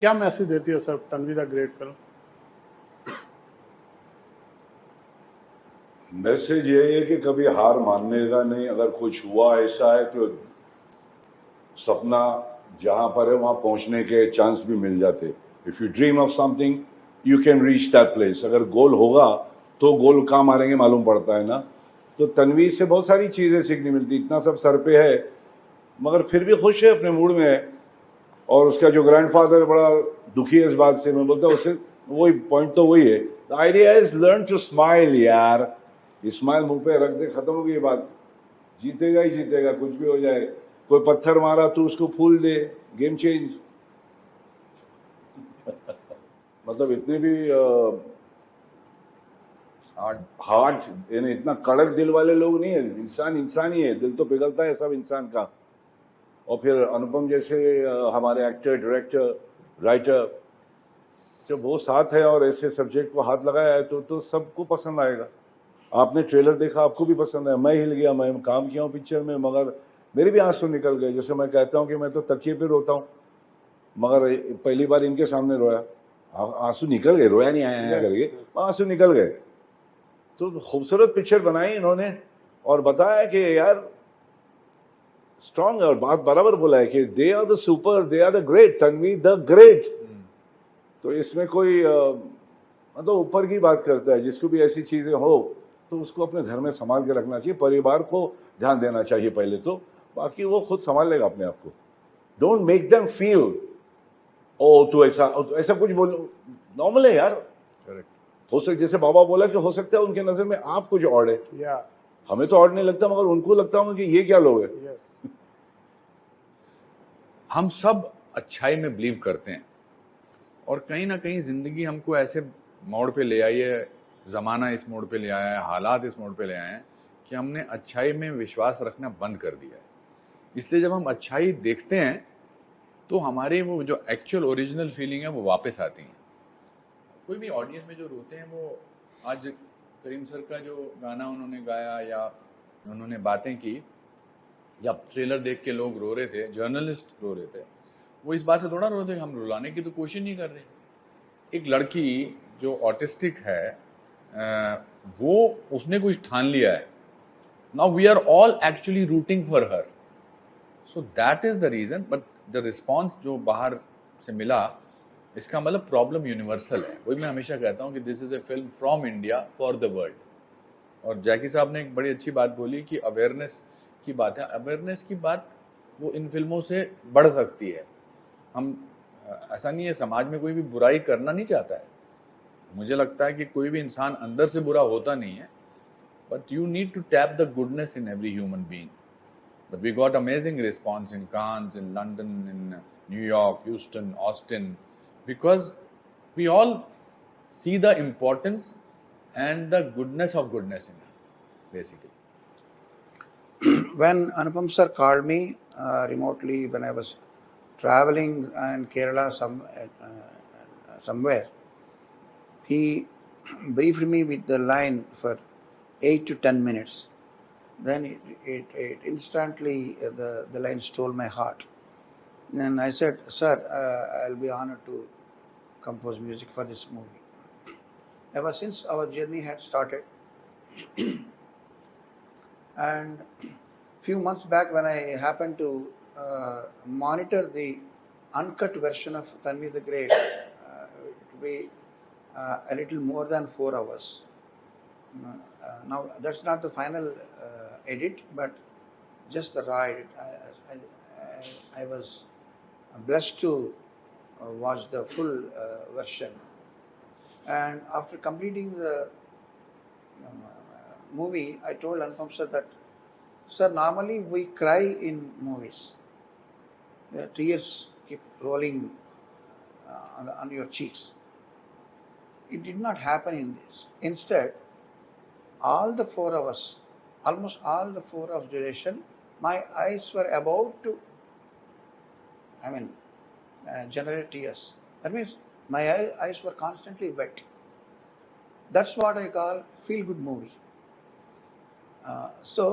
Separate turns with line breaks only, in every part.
क्या मैसेज देती है sir Tanvi the great film?
Message ये है कि कभी हार मानने का नहीं। अगर कुछ हुआ ऐसा है तो सपना जहां पर है वहां पहुंचने के चांस भी मिल जाते। If you dream of something you can reach that place. अगर गोल होगा तो गोल कहाँ मारेंगे मालूम पड़ता है ना। तो तन्वी से बहुत सारी चीजें सीखने मिलती। इतना सब सर पे है मगर फिर भी खुश है, अपने मूड में है। और उसका जो ग्रैंडफादर बड़ा दुखी है इस बात से। मैं बोलता हूँ उससे वही पॉइंट तो वही है। The idea is learn to smile यार। स्माइल मुंह पे रख दे, खत्म हो गई बात। जीतेगा ही जीतेगा, कुछ भी हो जाए। कोई पत्थर मारा तो उसको फूल दे, गेम चेंज। मतलब इतने भी हार्ड यानी इतना कड़क दिल वाले लोग नहीं है। इंसान इंसान ही है, दिल तो पिघलता है सब इंसान का। और फिर अनुपम जैसे हमारे एक्टर, डायरेक्टर, राइटर, जब वो साथ है और ऐसे सब्जेक्ट को हाथ लगाया है तो सबको पसंद आएगा। आपने ट्रेलर देखा, आपको भी पसंद है। मैं हिल गया, मैं काम किया हूँ पिक्चर में मगर मेरे भी आंसू निकल गए। जैसे मैं कहता हूँ कि मैं तो तकिए पे रोता हूँ, मगर पहली बार इनके सामने रोया, आंसू निकल गए। रोया नहीं आया करके, आंसू निकल गए। तो खूबसूरत पिक्चर बनाई इन्होंने और बताया कि यार स्ट्रांग है। और बात बराबर बोला है कि they are the super, they are the great, Tanvi the great. तो इसमें कोई मतलब ऊपर की बात करता है। जिसको भी ऐसी चीजें हो तो उसको अपने घर में संभाल के रखना चाहिए, परिवार को ध्यान देना चाहिए पहले तो, बाकी वो खुद संभाल लेगा अपने आप को। Don't make them feel oh तो ऐसा ऐसा कुछ बोलो। नॉर्मल है यार। करेक्ट। हो सकता जैसे बाबा बोला कि हो सकता है उनके नजर में आप कुछ और है। हमें तो और नहीं लगता मगर उनको लगता होगा कि ये क्या लोग है।
हम सब अच्छाई में बिलीव करते हैं और कहीं ना कहीं जिंदगी हमको ऐसे मोड़ पे ले आई है, जमाना इस मोड़ पे ले आया है, हालात इस मोड़ पे ले आए हैं कि हमने अच्छाई में विश्वास रखना बंद कर दिया है। इसलिए जब हम अच्छाई देखते हैं तो हमारे वो जो एक्चुअल ओरिजिनल फीलिंग है वो वापस आती हैं। कोई भी ऑडियंस में जो रोते हैं वो आज करीम सर का जो गाना उन्होंने गाया या उन्होंने बातें की या ट्रेलर देख के लोग रो रहे थे, जर्नलिस्ट रो रहे थे, वो इस बात से थोड़ा रो रहे थे हम रुलाने की तो कोशिश नहीं कर रहे। एक लड़की जो ऑटिस्टिक है वो उसने कुछ ठान लिया है। Now we are all actually rooting for her, so that is the reason. But the response जो बाहर से मिला इसका मतलब प्रॉब्लम यूनिवर्सल है। वही मैं हमेशा कहता हूँ कि this is a film from India for the world. और जैकी साहब ने एक बड़ी अच्छी बात बोली कि अवेयरनेस की बात है। अवेयरनेस की बात वो इन फिल्मों से बढ़ सकती है। हम ऐसा नहीं है, समाज में कोई भी बुराई करना नहीं चाहता है। मुझे लगता है कि कोई भी इंसान अंदर से बुरा होता नहीं है, but you need to tap the goodness in every human being. But we got amazing response in Cannes, in London, in New York, Houston, Austin, because we all see the importance and the goodness of goodness in it, basically.
When Anupam sir called me remotely when I was traveling in Kerala somewhere, he briefed me with the line for 8 to 10 minutes. Then it instantly, the line stole my heart. Then I said, sir, I'll be honored to compose music for this movie. Ever since our journey had started, and few months back when I happened to monitor the uncut version of Tanvi the Great, it will be a little more than 4 hours. Now that's not the final edit, but just the raw edit. I was blessed to watch the full version, and after completing the movie, I told Anupam sir that, sir, normally we cry in movies. The tears keep rolling on your cheeks. It did not happen in this. Instead, all the 4 hours, almost all the 4 hours duration, my eyes were about to, generate tears. That means my eyes were constantly wet. That's what I call feel-good movie. So,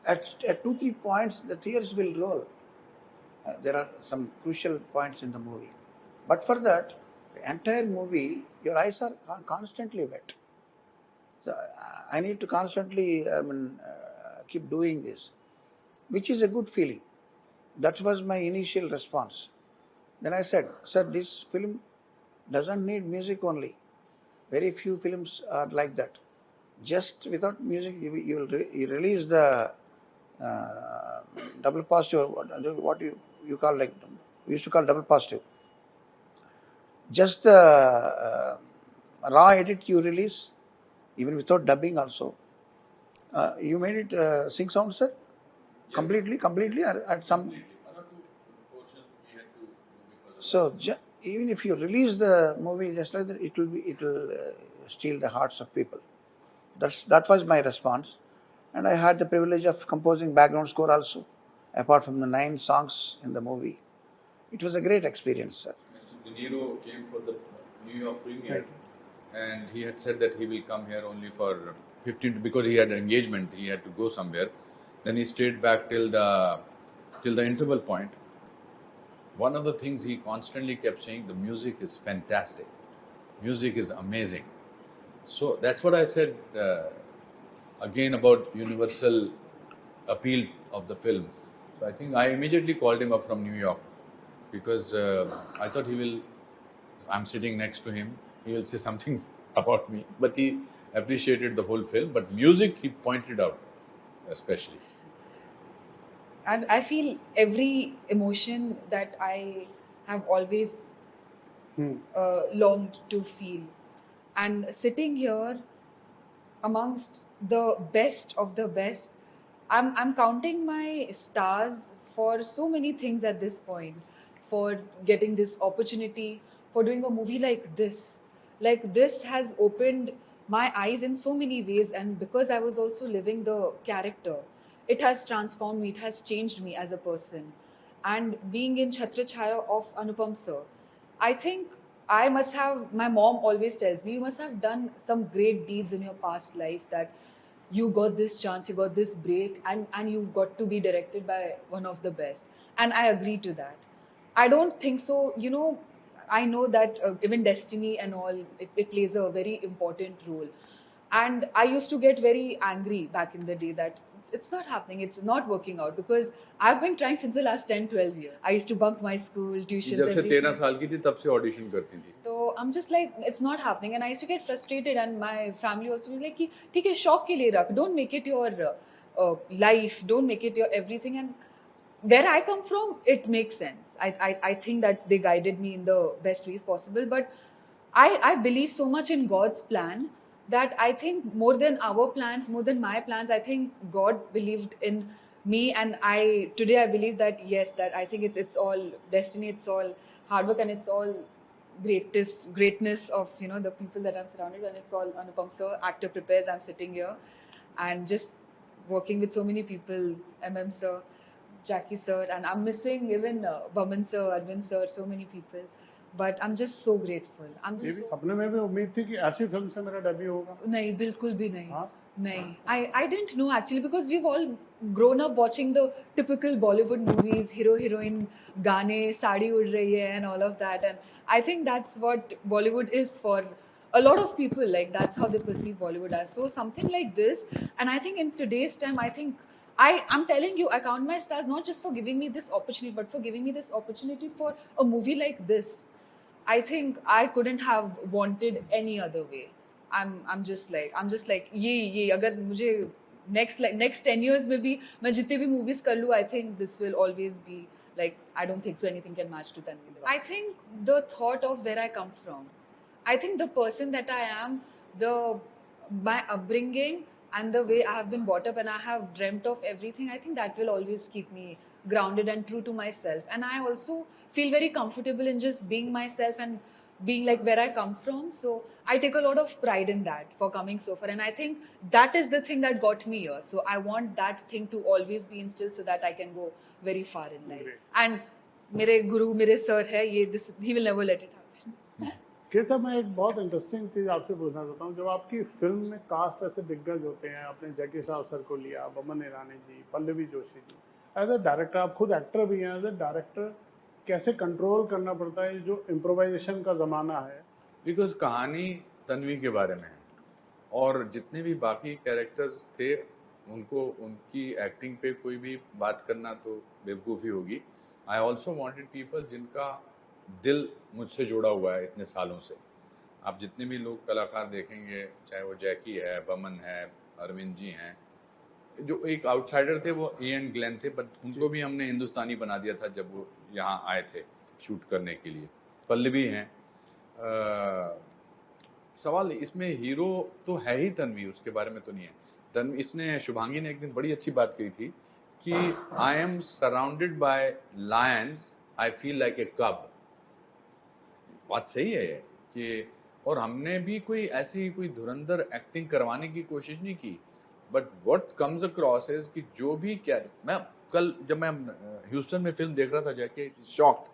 at 2-3 points, the tears will roll. There are some crucial points in the movie. But for that, the entire movie, your eyes are constantly wet. So I need to constantly, keep doing this, which is a good feeling. That was my initial response. Then I said, "Sir, this film doesn't need music only. Very few films are like that. Just without music, you release the double positive, what you call, like, we used to call double positive. Just the raw edit you release, even without dubbing also. You made it sync sound, sir? Yes. Completely, or at some. So even if you release the movie just like that, it will steal the hearts of people. That was my response, and I had the privilege of composing background score also, apart from the 9 songs in the movie. It was a great experience, sir.
Mr. De Niro came for the New York premiere, and he had said that he will come here only for 15 because he had an engagement. He had to go somewhere. Then he stayed back till the interval point. One of the things he constantly kept saying, the music is fantastic. Music is amazing. So that's what I said again about universal appeal of the film. So I think I immediately called him up from New York because I thought I'm sitting next to him, he will say something about me. But he appreciated the whole film. But music, he pointed out especially.
I feel every emotion that I have always longed to feel. And sitting here amongst the best of the best, I'm counting my stars for so many things at this point, for getting this opportunity, for doing a movie like this. Like this has opened my eyes in so many ways, and because I was also living the character, it has transformed me, it has changed me as a person. And being in Chhatra Chhaya of Anupam sir, I think I must have, my mom always tells me, you must have done some great deeds in your past life that you got this chance, you got this break, and you got to be directed by one of the best. And I agree to that. I don't think so. I know that even destiny and all, it plays a very important role. And I used to get very angry back in the day that it's not happening, it's not working out, because I've been trying since the last 10, 12 years. I used to bunk my school, tuitions,
जब से 13
everything.
साल की थी तब से audition करती थी.
So I'm just like, it's not happening. And I used to get frustrated, and my family also was like, ठीक है, शौक के लिए रख, don't make it your life, don't make it your everything. And where I come from, it makes sense. I think that they guided me in the best ways possible. But I believe so much in God's plan that I think more than our plans, more than my plans, I think God believed in me. And today I believe that, yes, that I think it's all destiny, it's all hard work, and it's all greatness of the people that I'm surrounded with. And it's all Anupam sir, actor prepares. I'm sitting here and just working with so many people, sir, Jackie sir, and I'm missing even Baman sir, Arvind sir, so many people. But I'm just so grateful.
ये भी सपने में भी उम्मीद थी कि ऐसी film से मेरा डेब्यू होगा.
नहीं, बिल्कुल भी नहीं.
हाँ?
नहीं. I didn't know actually, because we've all grown up watching the typical Bollywood movies, hero heroine गाने, साड़ी उड़ रही है and all of that. And I think that's what Bollywood is for a lot of people. Like that's how they perceive Bollywood as. So something like this, and I think in today's time, I think I'm telling you, I count my stars not just for giving me this opportunity, but for giving me this opportunity for a movie like this. I think I couldn't have wanted any other way. I'm just like ये अगर मुझे next 10 years में भी मैं जितने भी movies कर लूँ, I think this will always be like, I don't think so anything can match to Tanvi Deva. I think the thought of where I come from, I think the person that I am, my upbringing and the way I have been brought up and I have dreamt of everything, I think that will always keep me grounded and true to myself. And I also feel very comfortable in just being myself and being like where I come from. So I take a lot of pride in that for coming so far. And I think that is the thing that got me here. So I want that thing to always be instilled so that I can go very far in life.
Great.
And मेरे गुरु, मेरे sir है ये, he will never let it happen.
Ketan, मैं एक बहुत interesting चीज़ आपसे पूछना चाहता हूँ. जब आपकी फिल्म में कास्ट ऐसे दिग्गज होते हैं, आपने जैकी साहब सर को लिया, Boman Irani ji, Pallavi Joshi ji, as a director, आप खुद एक्टर भी हैं, एज ए डायरेक्टर कैसे कंट्रोल करना पड़ता है जो इम्प्रोवाइजेशन का ज़माना है?
बिकॉज कहानी तन्वी के बारे में है और जितने भी बाकी कैरेक्टर्स थे उनको उनकी एक्टिंग पे कोई भी बात करना तो बेवकूफ़ी होगी. आई ऑल्सो वॉन्टेड पीपल जिनका दिल मुझसे जुड़ा हुआ है इतने सालों से. आप जितने भी लोग कलाकार देखेंगे, चाहे वो जैकी है, बमन है, अरविंद जी हैं, जो एक आउटसाइडर थे वो इयन ग्लेन थे, बट उनको भी हमने हिंदुस्तानी बना दिया था जब वो यहाँ आए थे शूट करने के लिए. पल्लवी हैं. सवाल इसमें हीरो तो है ही तन्वी, उसके बारे में तो नहीं है. तन्वी, इसने शुभांगी ने एक दिन बड़ी अच्छी बात कही थी कि I am surrounded by Lions, I feel like a कब. बात सही है ये कि, और हमने भी कोई ऐसी कोई धुरंधर एक्टिंग करवाने की कोशिश नहीं की, but what comes across is कि जो भी क्या, मैं कल जब मैं ह्यूस्टन में फिल्म देख रहा था जाके शॉक्ड.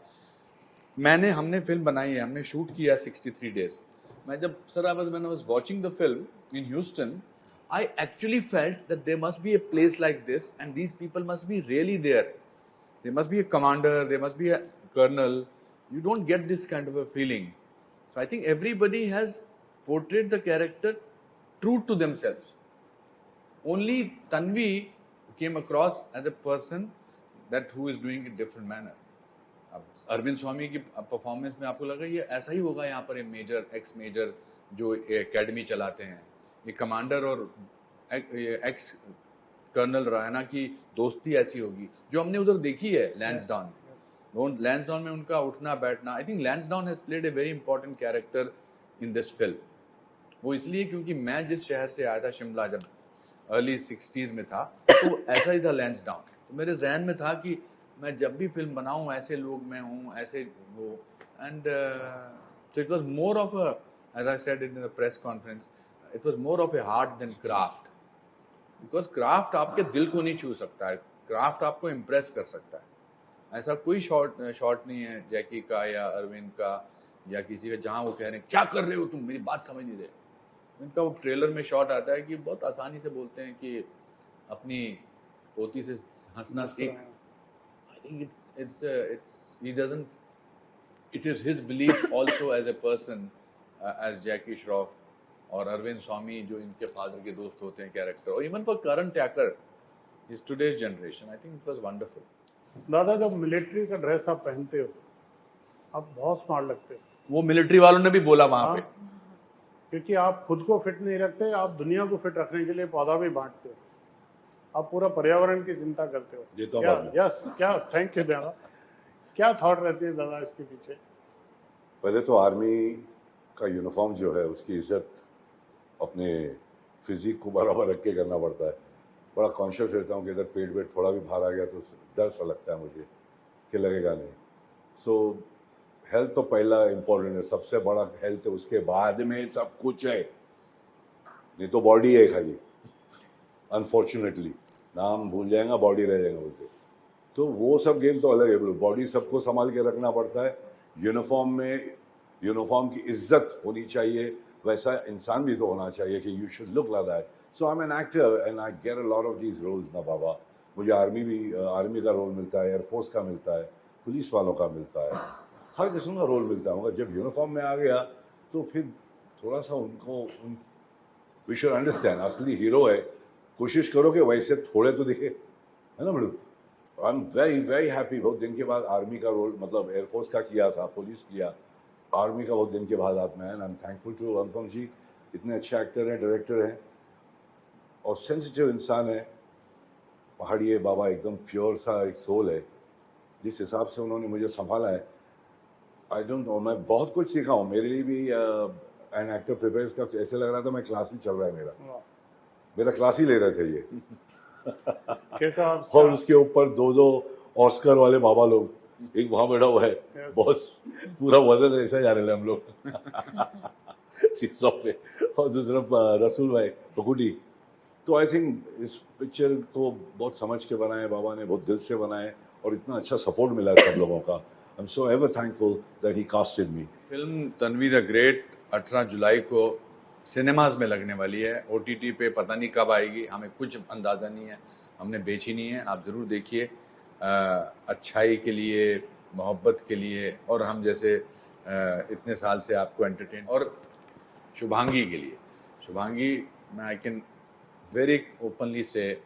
हमने फिल्म बनाई है, हमने शूट किया 63 डेज. मैं जब when I was watching the film in Houston, I actually felt that there must be a place like this and these people must be really there. There must be a commander, there must be a colonel. You don't get this kind of a feeling. So I think everybody has portrayed the character true to themselves. Only Tanvi came across as a person that who is doing it different manner. अब अरविंद स्वामी की performance में आपको लगा ये ऐसा ही होगा, यहाँ पर मेजर एक्स मेजर जो एकेडमी चलाते हैं, ये कमांडर और एक्स कर्नल रायना की दोस्ती ऐसी होगी जो हमने उधर देखी है लैंसडाउन में. लैंसडाउन में उनका उठना बैठना, I think Lansdowne has played a very important character in this film. वो इसलिए क्योंकि मैं जिस शहर से आया था शिमला, जब अर्ली 60s में था, तो ऐसा ही था लैंसडाउन. तो मेरे जहन में था कि मैं जब भी फिल्म बनाऊं ऐसे लोग मैं हूं, ऐसे वो. And so it was more of a, as I said in the press conference, it was more of a art than craft. Because craft आपके दिल को नहीं छू सकता है, क्राफ्ट आपको इम्प्रेस कर सकता है. ऐसा कोई शॉट नहीं है जैकी का या अरविंद का या किसी का जहां वो कह रहे हैं क्या कर रहे हो तुम, मेरी बात समझ नहीं रहे. इनका वो ट्रेलर में शॉट आता है कि बहुत आसानी से बोलते हैं कि अपनी पोती से हंसना सीख. I think he doesn't, it is his belief also as a person, as Jackie Shroff और अरविंद स्वामी जो इनके फादर के दोस्त होते हैं कैरेक्टर, और even for Karan Tacker is today's generation. I think it was wonderful.
दादा जब मिलिट्री का ड्रेस आप पहनते हो आप बहुत स्मार्ट लगते हो.
वो मिलिट्री वालों ने भी बोला वहां पे,
क्योंकि आप खुद को फिट नहीं रखते, आप दुनिया को फिट रखने के लिए पौधा भी बांटते हो, आप पूरा पर्यावरण की चिंता करते हो. यस, क्या थैंक यू दादा. क्या थॉट रहती है दादा इसके पीछे?
पहले तो आर्मी का यूनिफॉर्म जो है उसकी इज्जत अपने फिजिक को बराबर रख के करना पड़ता है. बड़ा कॉन्शियस रहता हूँ कि अगर पेट वेट थोड़ा भी बाहर आ गया तो डर सा लगता है मुझे कि लगेगा नहीं. सो हेल्थ तो पहला इम्पोर्टेंट है, सबसे बड़ा हेल्थ है, उसके बाद में सब कुछ है. नहीं तो बॉडी है खाली, अनफॉर्चुनेटली नाम भूल जाएगा बॉडी रह जाएगा बोलते. तो वो सब गेम तो अलग है. बॉडी सबको संभाल के रखना पड़ता है. यूनिफॉर्म में यूनिफॉर्म की इज्जत होनी चाहिए, वैसा इंसान भी तो होना चाहिए कि you should look like that. So I am an actor and I get a lot of these roles ना बाबा. मुझे आर्मी का रोल मिलता है, एयरफोर्स का मिलता है, पुलिस वालों का मिलता है, हर किस्म का रोल मिलता है. मगर जब यूनिफॉर्म में आ गया तो फिर थोड़ा सा उनको वी शुड अंडरस्टैंड असली हीरो है. कोशिश करो कि वैसे थोड़े तो दिखे, है ना बड़ू. I am very very happy. बहुत दिन के बाद आर्मी का रोल, मतलब एयरफोर्स का किया था, पुलिस किया, आर्मी का बहुत दिन के बाद आत्मा है. आई एम थैंकफुल टू अनुपम जी, इतने अच्छे एक्टर हैं, डायरेक्टर हैं और सेंसिटिव इंसान है. पहाड़ी बाबा एकदम प्योर सा एक सोल है. जिस हिसाब से उन्होंने मुझे संभाला है, आई डोंट नो, मैं बहुत कुछ सीखा हूँ. मेरे लिए भी एन एक्टर प्रिपेयर्स का ऐसे लग रहा था मैं क्लास ही चल रहा है, मेरा क्लास ही ले रहे थे ये.
कैसा
और उसके ऊपर दो ऑस्कर वाले बाबा लोग, एक वहां बैठा हुआ है बॉस, पूरा वजन ऐसा जा रहे थे हम लोग शीशों पे, और दूसरा रसूल भाई पकुटी. तो आई थिंक इस पिक्चर को बहुत समझ के बनाए बाबा ने, बहुत दिल से बनाए और इतना अच्छा सपोर्ट मिला सब लोगों का. I am so ever thankful that he casted me.
Film Tanvi the great 18 जुलाई को सिनेमाज में लगने वाली है. OTT पे पता नहीं कब आएगी, हमें कुछ अंदाज़ा नहीं है, हमने बेची नहीं है. आप ज़रूर देखिए. अच्छाई के लिए मोहब्बत के लिए, और हम जैसे इतने साल से आपको एंटरटेन, और शुभांगी के लिए। Shubhangi, I can very openly say,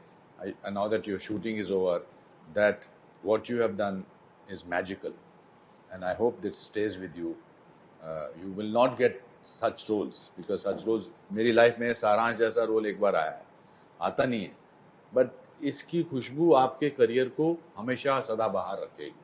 now that your shooting is over, that what you have done is magical, and I hope this stays with you. You will not get such roles, because such roles मेरी life में सारांश जैसा role एक बार आया है, आता नहीं है, बट इसकी खुशबू आपके करियर को हमेशा सदाबहार रखेगी।